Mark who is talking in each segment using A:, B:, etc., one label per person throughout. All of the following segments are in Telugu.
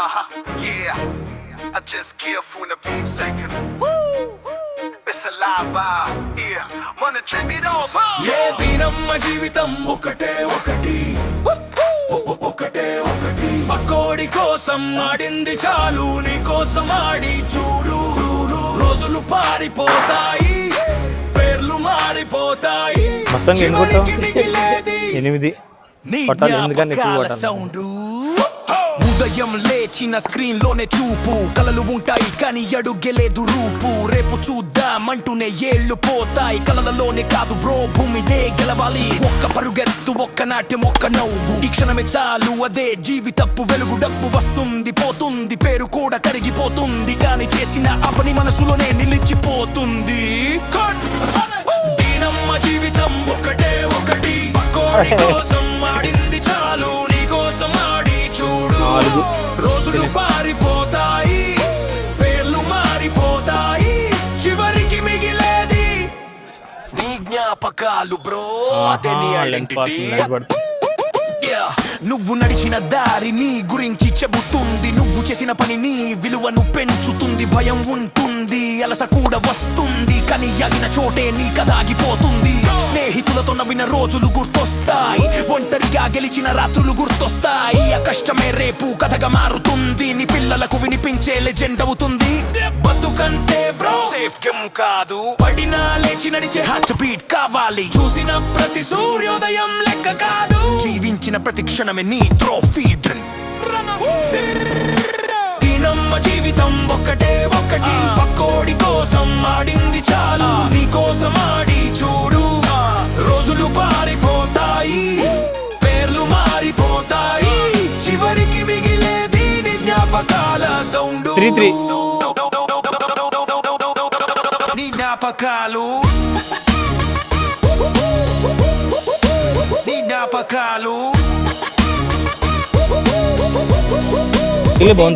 A: Yeah, I just care for a big second. It's alive, yeah. Wanna dream it over.
B: ఏ దినమ్మ జీవితం ఒకటే ఒకటి ఒకటే ఒకటి పక్కోడి కోసం ఆడింది చాలు నీ కోసం ఆడి చూడు రోజులు పారిపోతాయి పేర్లు మారిపోతాయి
C: మొత్తం ఎనిమిది కొట్టాలి ఎందుకని ఎక్కువ కొట్టాలి
B: సౌండ్ ఉదయం లేచిన స్క్రీన్ లోనే చూపు కలలు ఉంటాయి కానీ అడుగెలేదు రూపు రేపు చూద్దామంటూనే ఏళ్ళు పోతాయి కలలలోనే కాదు బ్రో భూమిదే గెలవాలి ఒక్క పరుగెత్తు ఒక్క నాట్యం ఒక్క నవ్వు ఈ క్షణమే చాలు అదే జీవితపు వెలుగు డబ్బు వస్తుంది పోతుంది పేరు కూడా కరిగిపోతుంది కానీ చేసిన ఆ పని మనసులోనే నిలిచిపోతుంది దీనమ్మ జీవితం ఒకటే ఒకటి పక్కోడి కోసం ఆడింది చాలు నీ కోసం ఆడి చూడు రోజులు పారిపోతాయి పేర్లు మారిపోతాయి చివరికి మిగిలేది నీ జ్ఞాపకాలు బ్రో అదే నీ ఐడెంటిటీ నువ్వు నడిచిన దారి నీ గురించి చెబుతుంది నువ్వు చేసిన పని నీ విలువను పెంచుతుంది భయం ఉంటుంది అలస కూడా వస్తుంది కానీ ఆగిన చోటే నీ కథ ఆగిపోతుంది స్నేహితులతో నవ్విన రోజులు గుర్తొస్తాయి ఒంటరిగా గెలిచిన రాత్రులు గుర్తొస్తాయి ఆ కష్టమే రేపు కథగా మారుతుంది నీ పిల్లలకు వినిపించే లెజెండ్ అవుతుంది బతుకంటే బ్రో సేఫ్ గేమ్ కాదు పడినా లేచి నడిచే హార్ట్ బీట్ కావాలి చూసిన ప్రతి సూర్యోదయం లెక్క కాదు జీవించిన ప్రతి క్షణమే నీ ట్రోఫీ దీనమ్మ జీవితం ఒకటే ఒకటి పక్కోడి కోసం ఆడింది చాలు నీ కోసం ఆడి చూడు రోజులు పారిపోతాయి పేర్లు మారిపోతాయి చివరికి మిగిలేది నీ జ్ఞాపకాల సౌండ్ నీ జ్ఞాపకాలు నీ జ్ఞాపకాలు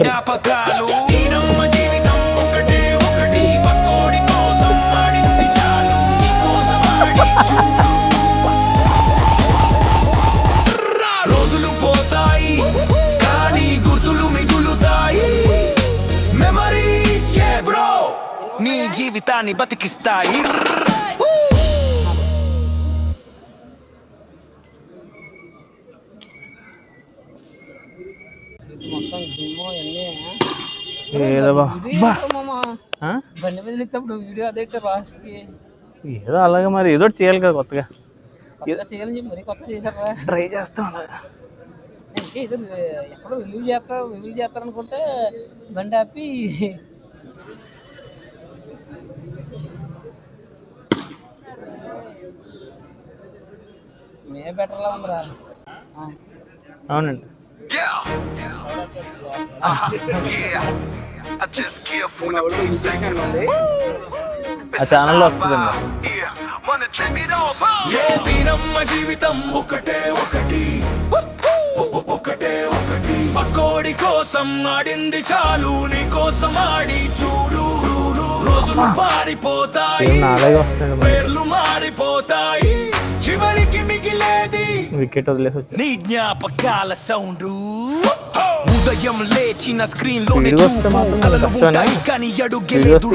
B: జ్ఞాపకాలు దీనమ్మ జీవితం ఒకటే ఒకటి పక్కోడి కోసం ఆడింది చాలు నీ కోసం ఆడి చూడు రోజులు పోతాయి కానీ గుర్తులు మిగులుతాయి మెమరీస్ బ్రో నీ జీవితాన్ని బతికిస్తాయి
C: ఏదో అలాగే మరి ఏదో చేయాలి కదా కొత్తగా
D: చేయాలని మరి కొత్త చేశారా
C: ట్రై చేస్తాం అలాగా
D: ఎక్కడో రిలీవ్ చేస్తారనుకుంటే బండి ఆపి మే బెటర్లా ఉందిరా
C: అవునండి ఆ ఛానల్లో వస్తుందండి
B: ఏ దీనమ్మ జీవితం ఒకటే ఒకటి ఒకటే ఒకటి పక్కోడి కోసం ఆడింది చాలు నీ కోసం ఆడి చూడు రోజులు పారిపోతాయి పేర్లు మారిపోతాయి చివరికి మిగిలేది
C: వికెట్ వదిలేసి వచ్చి
B: నీ జ్ఞాపకాల సౌండ్ ఉదయం లేచిన స్క్రీన్ లోనే కలలు ఉంటాయి కానీ అడుగెలేదు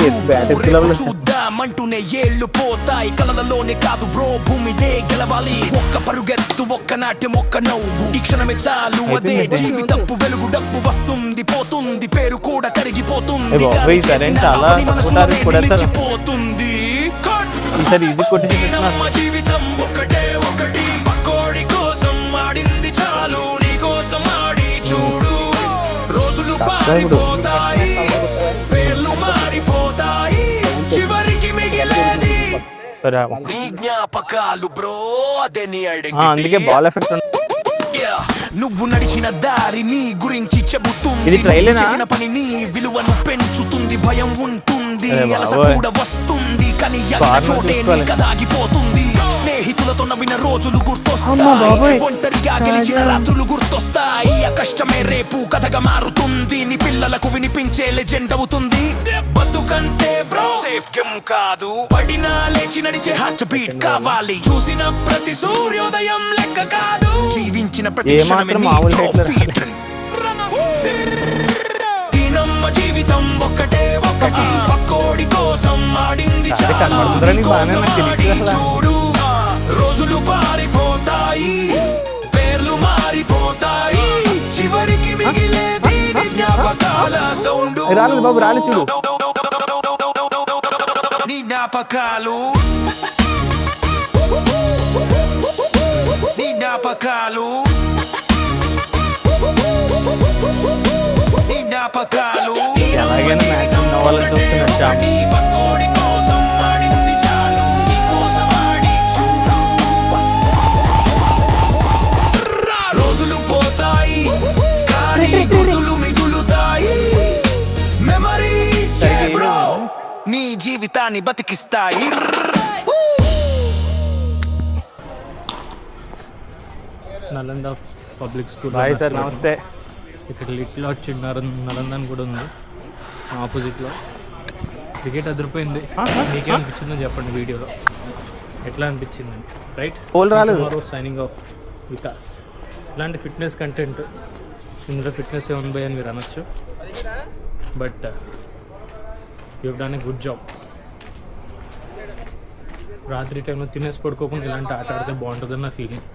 B: చూద్దామంటూనే ఏళ్ళు పోతాయి కలలలోనే కాదు బ్రో భూమిదే గెలవాలి ఒక్క పరుగెత్తు ఒక్క నాట్యం ఒక్క నవ్వు ఈ క్షణమే చాలు అదే జీవితపు వెలుగు డబ్బు వస్తుంది పోతుంది పేరు కూడా కరిగిపోతుంది జీవితం ఒకటే ఒకటి పక్కోడి కోసం ఆడింది చాలు నీ కోసం ఆడి చూడు రోజులు పారిపోతాయి పేర్లు మారిపోతాయి చివరికి మిగిలేది నీ జ్ఞాపకాలు బ్రో అదే నీ ఐడెంటిటీ
C: అందుకే బాల్ ఎఫెక్ట్
B: నువ్వు నడిచిన దారి నీ గురించి చెబుతుంది చేసిన పని నీ విలువను పెంచుతుంది భయం ఉంటుంది అలస కూడా వస్తుంది కానీ చోటే నీ కథ ఆగిపోతుంది స్నేహితులతో నవ్విన రోజులు గుర్తొస్తాయి ఒంటరిగా గెలిచిన రాత్రులు గుర్తొస్తాయి ఆ కష్టమే రేపు కథగా మారుతుంది నీ పిల్లలకు వినిపించే లెజెండ్ అవుతుంది బతుకంటే బ్రో సేఫ్ గేమ్ కాదు పడినా లేచి నడిచే హార్ట్ బీట్ కావాలి చూసిన ప్రతి సూర్యోదయం లెక్క కాదు జీవించిన ప్రతి క్షణమే నీ ట్రోఫీ
C: అంటే కనబడుతుందిరా నీకు బాగానే, నాకు తెలియదు అసలు.
B: చూడు రోజులు పారిపోతాయి, పేర్లు మారిపోతాయి, చివరికి మిగిలేది నీ జ్ఞాపకాల సౌండ్.
C: రాలేదు బాబు, రాలేదు చూడు.
B: నీ జ్ఞాపకాలు, నీ జ్ఞాపకాలు, నీ జ్ఞాపకాలు.
C: ఎలాగైనా మ్యాక్సిమం నవ్వాలని చూస్తున్నాడు శ్యామ్.
B: నీ పక్కోడి కోసం ఆడింది చాలు, నీ కోసం ఆడి చూడు. రోజులు పోతాయి కానీ గుర్తులు మిగులుతాయి. మెమరీస్ బ్రో నీ జీవితాన్ని బతికిస్తాయి.
E: Nalanda public school.
C: బాయ్ సార్, నమస్తే.
E: ఇక్కడ లిటిల్ ఆర్ట్ నలంద అని కూడా ఉంది ఆపోజిట్లో. క్రికెట్ అదిరిపోయింది. నీకేమనిపించిందో చెప్పండి వీడియోలో, ఎట్లా అనిపించిందని. రైట్,
C: Goal రాలేదు.
E: Signing off Vikas. ఇలాంటి ఫిట్నెస్ కంటెంట్ ఇందులో ఫిట్నెస్ ఏమని పోయి అని మీరు అనొచ్చు, but you have done a good job. రాత్రి టైంలో తినేసి పడుకోకుండా ఇలాంటి ఆట ఆడితే బాగుంటుందని నా ఫీలింగ్.